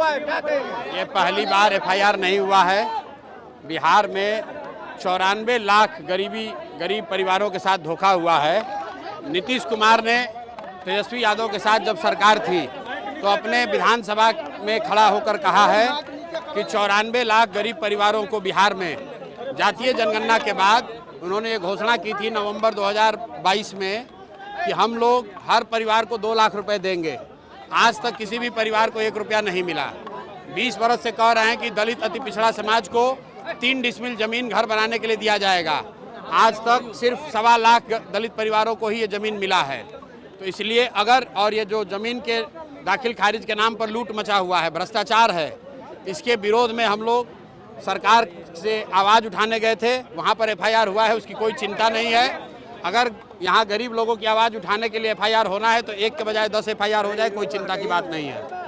हुआ है, क्या कहेंगे? ये पहली बार एफआईआर नहीं हुआ है। बिहार में 94 लाख गरीब परिवारों के साथ धोखा हुआ है। नीतीश कुमार ने तेजस्वी यादव के साथ जब सरकार थी तो अपने विधानसभा में खड़ा होकर कहा है कि 94 लाख गरीब परिवारों को बिहार में जातीय जनगणना के बाद उन्होंने ये घोषणा की थी नवंबर 2022 में कि हम लोग हर परिवार को 2 लाख रुपए देंगे। आज तक किसी भी परिवार को 1 रुपया नहीं मिला। 20 वर्ष से कह रहे हैं कि दलित अति पिछड़ा समाज को 3 डिसमिल जमीन घर बनाने के लिए दिया जाएगा। आज तक सिर्फ 1.25 लाख दलित परिवारों को ही ये जमीन मिला है। तो इसलिए अगर और ये जो जमीन के दाखिल खारिज के नाम पर लूट मचा हुआ है, भ्रष्टाचार है, इसके विरोध में हम लोग सरकार से आवाज़ उठाने गए थे। वहाँ पर एफआईआर हुआ है, उसकी कोई चिंता नहीं है। अगर यहाँ गरीब लोगों की आवाज़ उठाने के लिए एफआईआर होना है तो 1 के बजाय 10 एफआईआर हो जाए, कोई चिंता की बात नहीं है।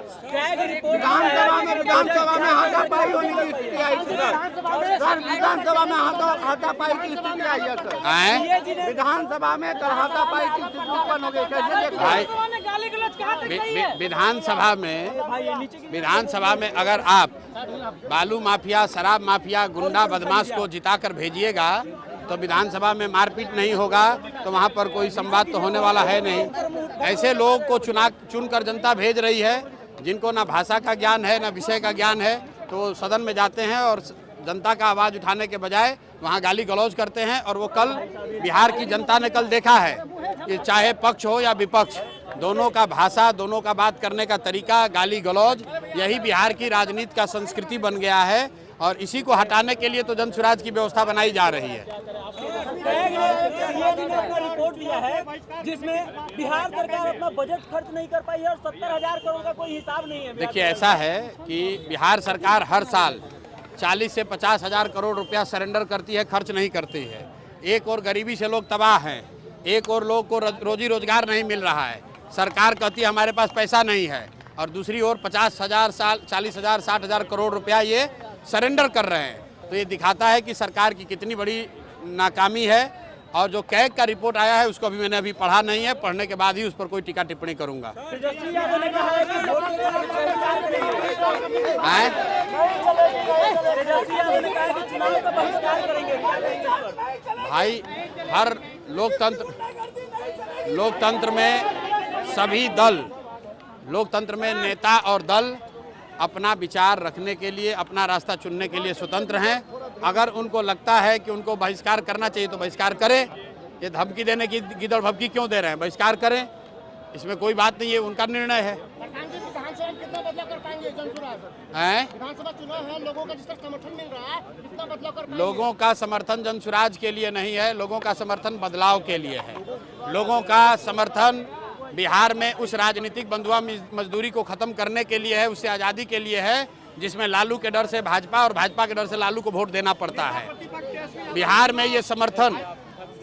विधानसभा में हाथापाई होने की स्थिति आई सर, विधानसभा में हाथापाई की स्थिति आई है सर। विधानसभा में कल हाथापाई की स्थिति उत्पन्न हो गई, कैसे देखते हैं? विधानसभा में अगर आप बालू माफिया, शराब माफिया, गुंडा बदमाश को जिताकर भेजिएगा तो विधानसभा में मारपीट नहीं होगा, तो वहाँ पर कोई संवाद तो होने वाला है नहीं। ऐसे लोगों को चुनकर जनता भेज रही है जिनको ना भाषा का ज्ञान है ना विषय का ज्ञान है, तो सदन में जाते हैं और जनता का आवाज़ उठाने के बजाय वहाँ गाली गलौज करते हैं। और वो कल बिहार की जनता ने कल देखा है कि चाहे पक्ष हो या विपक्ष, दोनों का भाषा, दोनों का बात करने का तरीका, गाली गलौज, यही बिहार की राजनीति का संस्कृति बन गया है। और इसी को हटाने के लिए तो जन सुराज की व्यवस्था बनाई जा रही है। रिपोर्ट दिया है जिसमें बिहार सरकार अपना बजट खर्च नहीं कर पाई है और 70,000 करोड़ का कोई हिसाब नहीं है। देखिए, ऐसा है कि बिहार सरकार हर साल 40 से 50,000 करोड़ रुपया सरेंडर करती है, खर्च नहीं करती है। एक और गरीबी से लोग तबाह हैं, एक और लोग को रोजी रोजगार नहीं मिल रहा है। सरकार कहती है हमारे पास पैसा नहीं है, और दूसरी ओर 50,000, 40,000, 60,000 करोड़ रुपया ये सरेंडर कर रहे हैं। तो ये दिखाता है कि सरकार की कितनी बड़ी नाकामी है। और जो कैग का रिपोर्ट आया है उसको मैंने अभी पढ़ा नहीं है, पढ़ने के बाद ही उस पर कोई टीका टिप्पणी करूंगा। भाई, हर लोकतंत्र में सभी दल, लोकतंत्र में नेता और दल अपना विचार रखने के लिए, अपना रास्ता चुनने के लिए स्वतंत्र हैं। अगर उनको लगता है कि उनको बहिष्कार करना चाहिए तो बहिष्कार करें। ये धमकी देने की गिदड़ भभकी क्यों दे रहे हैं? बहिष्कार करें, इसमें कोई बात नहीं है, उनका निर्णय है। कितना बदलाव कर पाएंगे विधानसभा चुनाव है, लोगों का जिस तरह समर्थन मिल रहा है, कितना बदलाव कर पाएंगे? लोगों का समर्थन जन सुराज के लिए नहीं है, लोगों का समर्थन बदलाव के लिए है। लोगों का समर्थन बिहार में उस राजनीतिक बंधुआ मजदूरी को खत्म करने के लिए है, उससे आज़ादी के लिए है, जिसमें लालू के डर से भाजपा और भाजपा के डर से लालू को वोट देना पड़ता है। बिहार में ये समर्थन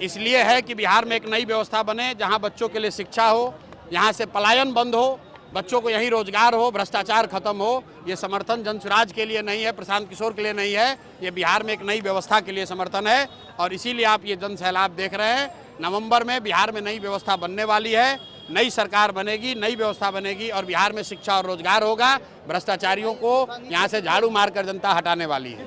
इसलिए है कि बिहार में एक नई व्यवस्था बने जहां बच्चों के लिए शिक्षा हो, यहाँ से पलायन बंद हो, बच्चों को यहीं रोजगार हो, भ्रष्टाचार खत्म हो। ये समर्थन जन सुराज के लिए नहीं है, प्रशांत किशोर के लिए नहीं है, ये बिहार में एक नई व्यवस्था के लिए समर्थन है। और इसीलिए आप ये जन सैलाब देख रहे हैं। नवंबर में बिहार में नई व्यवस्था बनने वाली है, नई सरकार बनेगी, नई व्यवस्था बनेगी और बिहार में शिक्षा और रोजगार होगा। भ्रष्टाचारियों को यहाँ से झाड़ू मारकर जनता हटाने वाली है।